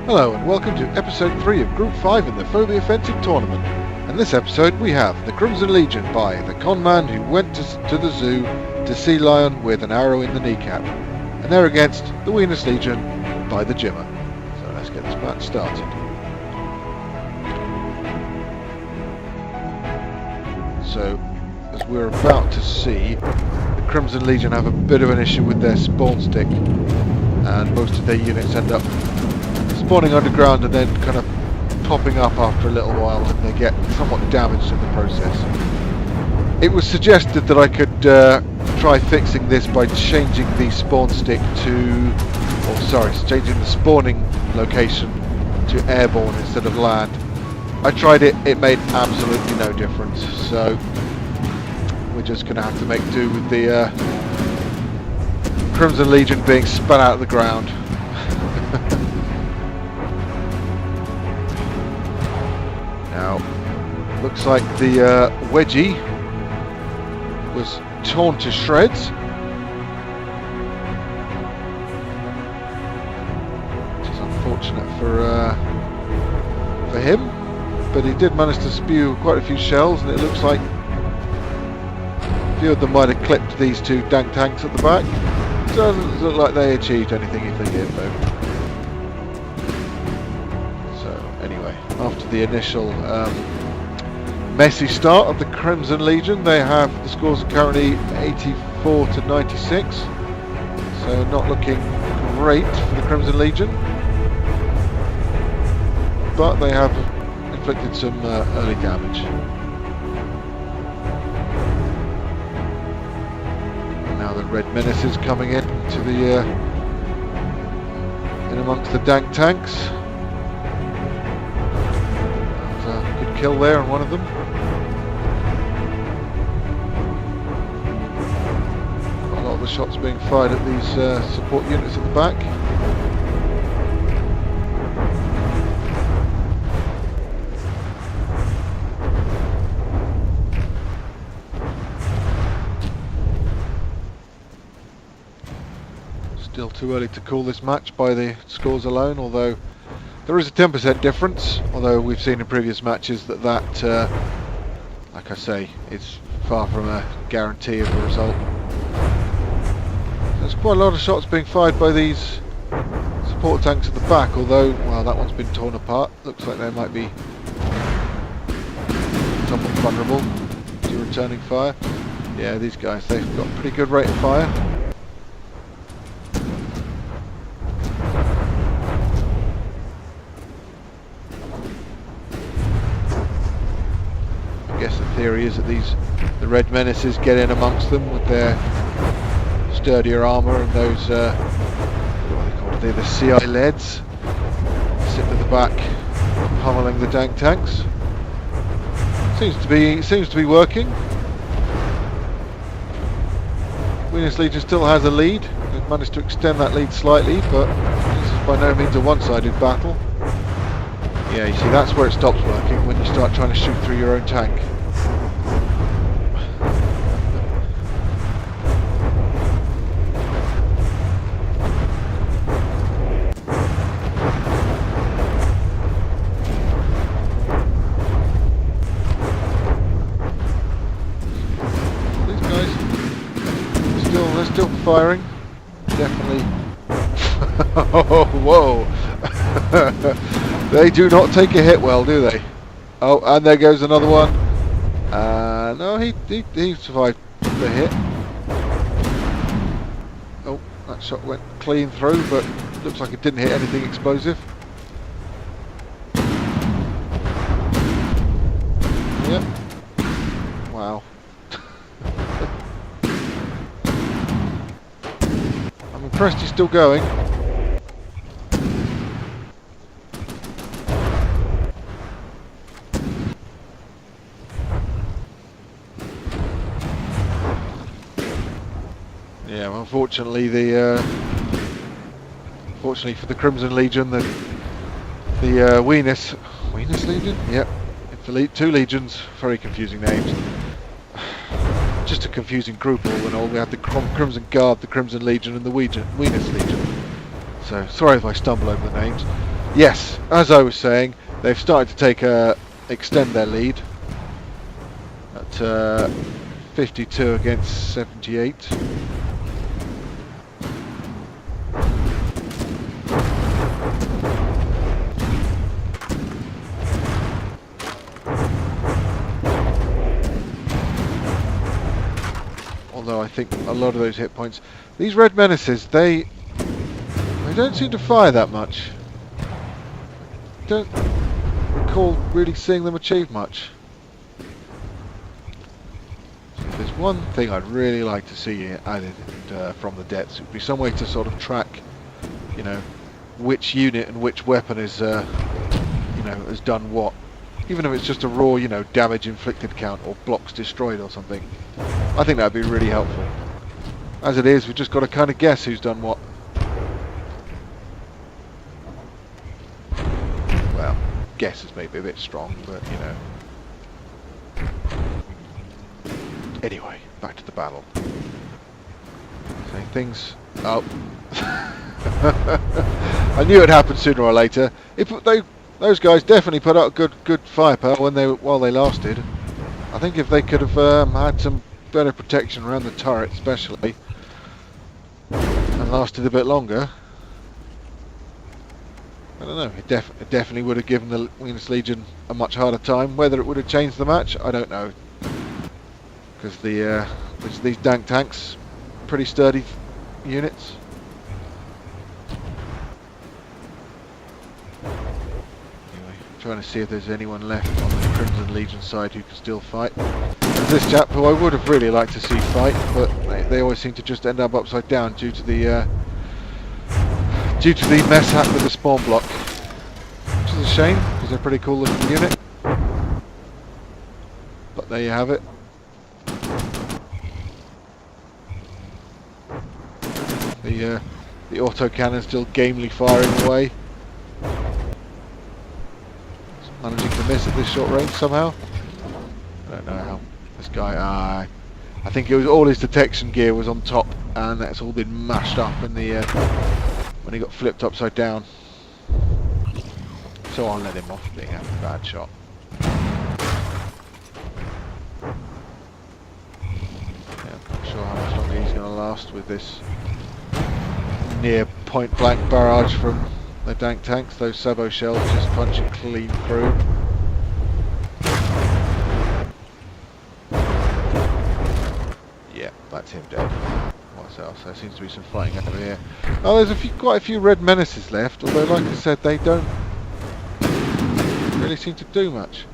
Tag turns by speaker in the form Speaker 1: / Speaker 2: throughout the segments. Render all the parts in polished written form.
Speaker 1: Hello and welcome to episode 3 of Group 5 in the Fauxbi Offensive tournament. In this episode we have the Crimson Legion by the conman who went to the zoo to sea lion with an arrow in the kneecap. And they're against the Weenus Legion by the Jimmer. So let's get this match started. So, as we're about to see, the Crimson Legion have a bit of an issue with their spawn stick. And most of their units end up spawning underground and then kind of popping up after a little while, and they get somewhat damaged in the process. It was suggested that I could try fixing this by changing the spawn stick changing the spawning location to airborne instead of land. I tried it, it made absolutely no difference, so we're just going to have to make do with the Crimson Legion being spun out of the ground. Now, looks like the wedgie was torn to shreds, which is unfortunate for him, but he did manage to spew quite a few shells, and it looks like a few of them might have clipped these two dank tanks at the back. Doesn't look like they achieved anything if they did though. After the initial messy start of the Crimson Legion, the scores are currently 84 to 96, so not looking great for the Crimson Legion, but they have inflicted some early damage. And now the Red Menace is coming in to the in amongst the dank tanks. Kill there on one of them. Quite a lot of the shots being fired at these support units at the back. Still too early to call this match by the scores alone, although there is a 10% difference, although we've seen in previous matches that like I say, it's far from a guarantee of a result. There's quite a lot of shots being fired by these support tanks at the back, although, well, that one's been torn apart. Looks like they might be somewhat vulnerable to returning fire. Yeah, these guys, they've got a pretty good rate of fire. I guess the theory is that the Red Menaces get in amongst them with their sturdier armour and those what are they called? They're the CI leads sitting at the back pummeling the dank tanks. Seems to be working. Weenus Legion still has a lead. They've managed to extend that lead slightly, but this is by no means a one-sided battle. Yeah, you see, that's where it stops working, when you start trying to shoot through your own tank. These guys, they're still firing. Definitely. Oh, whoa! They do not take a hit well, do they? Oh, and there goes another one. No, he survived the hit. Oh, that shot went clean through, but looks like it didn't hit anything explosive. Yep. Wow. I'm impressed he's still going. Yeah, well, unfortunately, fortunately for the Crimson Legion, the Weenus Legion, yep, two legions, very confusing names. Just a confusing group all in all. We had the Crimson Guard, the Crimson Legion, and the Weenus Legion. So sorry if I stumble over the names. Yes, as I was saying, they've started to take extend their lead at 52 against 78. Although I think a lot of those hit points, these red menaces, they don't seem to fire that much. Don't recall really seeing them achieve much. So if there's one thing I'd really like to see added from the depths, it would be some way to sort of track, you know, which unit and which weapon is, you know, has done what. Even if it's just a raw, you know, damage inflicted count or blocks destroyed or something. I think that'd be really helpful. As it is, we've just got to kind of guess who's done what. Well, guess is maybe a bit strong, but you know. Anyway, back to the battle. Saying things. Oh, I knew it'd happen sooner or later. Those guys definitely put out good firepower while they lasted. I think if they could have had some better protection around the turret, especially, and lasted a bit longer, I don't know. It definitely would have given the Weenus Legion a much harder time. Whether it would have changed the match, I don't know, because these dank tanks, pretty sturdy units. Trying to see if there's anyone left on the Crimson Legion side who can still fight. There's this chap who I would have really liked to see fight, but they always seem to just end up upside down due to the mishap with the spawn block, which is a shame because they're a pretty cool looking unit. But there you have it. The autocannon still gamely firing away. Managing to miss at this short range somehow. I don't know how this guy. I think it was all his detection gear was on top, and that's all been mashed up in the when he got flipped upside down. So I'll let him off being a bad shot. Yeah, not sure how much longer he's going to last with this near point blank barrage from the dank tanks. Those sabo shells just punching clean through. Yeah, that's him dead. What else? There seems to be some fighting over here. Oh, there's quite a few red menaces left, although like I said, they don't really seem to do much.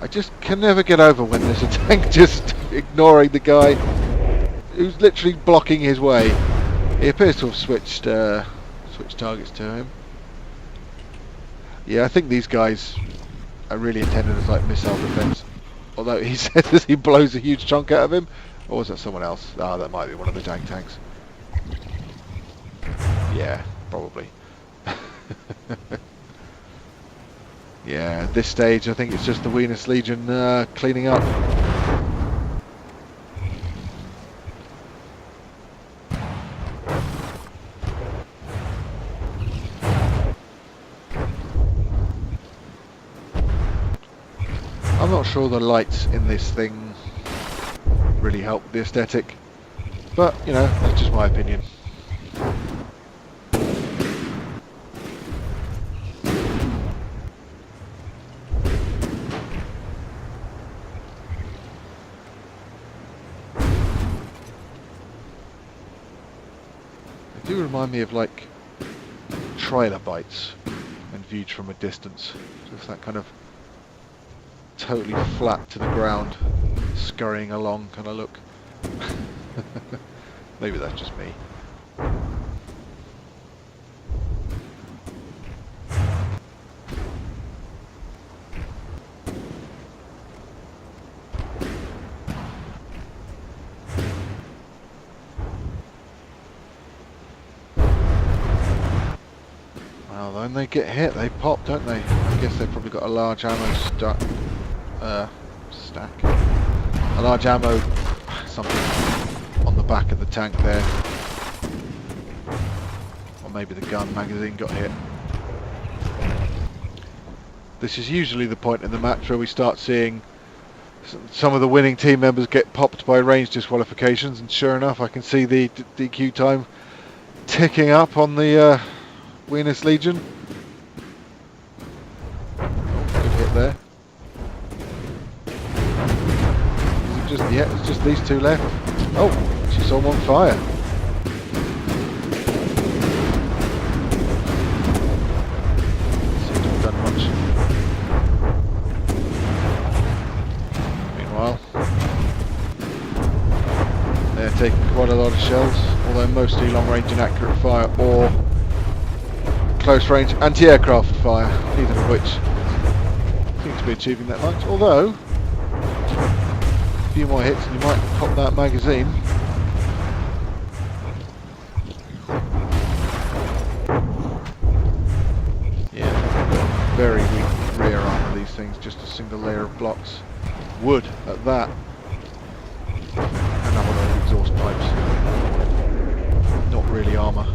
Speaker 1: I just can never get over when there's a tank just ignoring the guy who's literally blocking his way. He appears to have switched targets to him. Yeah, I think these guys are really intended as like missile defense. Although he says as he blows a huge chunk out of him. Or was that someone else? Ah, that might be one of the dank tanks. Yeah, probably. Yeah, at this stage I think it's just the Weenus Legion cleaning up. I'm not sure the lights in this thing really help the aesthetic, but you know, that's just my opinion. They do remind me of like trilobites when viewed from a distance, just that kind of totally flat to the ground, scurrying along kind of look. Maybe that's just me. Well, when they get hit, they pop, don't they? I guess they've probably got a large ammo stack. A large ammo something on the back of the tank there. maybe the gun magazine got hit. This is usually the point in the match where we start seeing some of the winning team members get popped by range disqualifications, and sure enough I can see the DQ time ticking up on the Weenus Legion. Good hit there. Is it just, yeah, it's just these two left. Oh, she saw them on fire. Seems to have done much. Meanwhile, they're taking quite a lot of shells, although mostly long range and accurate fire or close range anti-aircraft fire, neither of which seems to be achieving that much. Although, a few more hits and you might pop that magazine. Yeah, very weak rear armour, these things, just a single layer of blocks. Wood at that. Another load of exhaust pipes. Not really armour.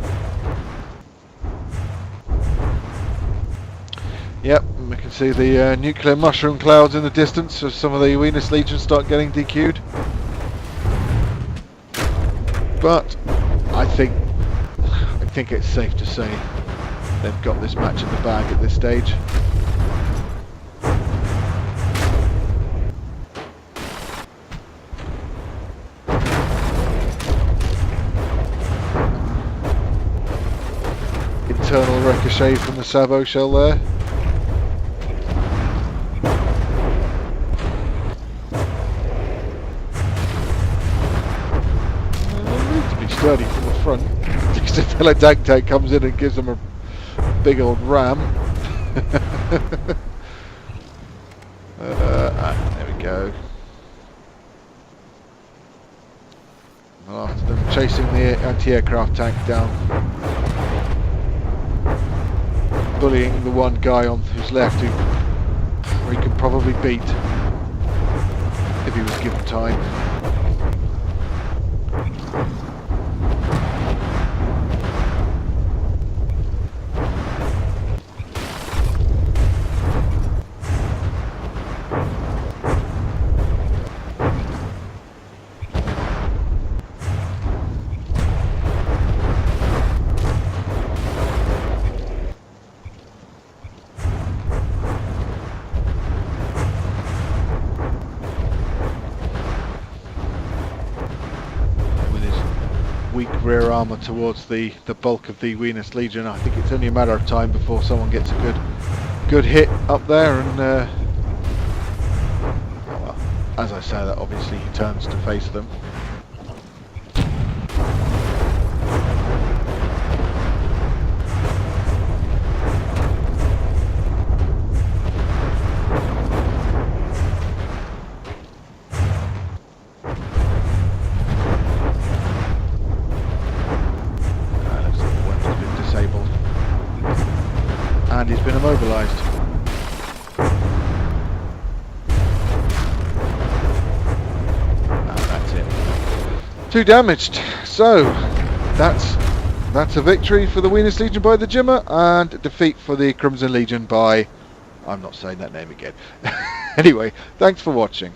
Speaker 1: Yep, we can see the nuclear mushroom clouds in the distance as some of the Weenus Legion start getting DQ'd. But I think it's safe to say they've got this match in the bag at this stage. Internal ricochet from the Sabo shell there. Sturdy from the front. Just until a tank comes in and gives them a big old ram. There we go. Well, after them chasing the anti-aircraft tank down, bullying the one guy on who's left who he can probably beat if he was given time. Weak rear armour towards the bulk of the Weenus Legion. I think it's only a matter of time before someone gets a good hit up there, and well, as I say that, obviously he turns to face them. And he's been immobilised. That's it. 2 damaged. So that's a victory for the Weenus Legion by the Jimmer, and a defeat for the Crimson Legion by, I'm not saying that name again. Anyway, thanks for watching.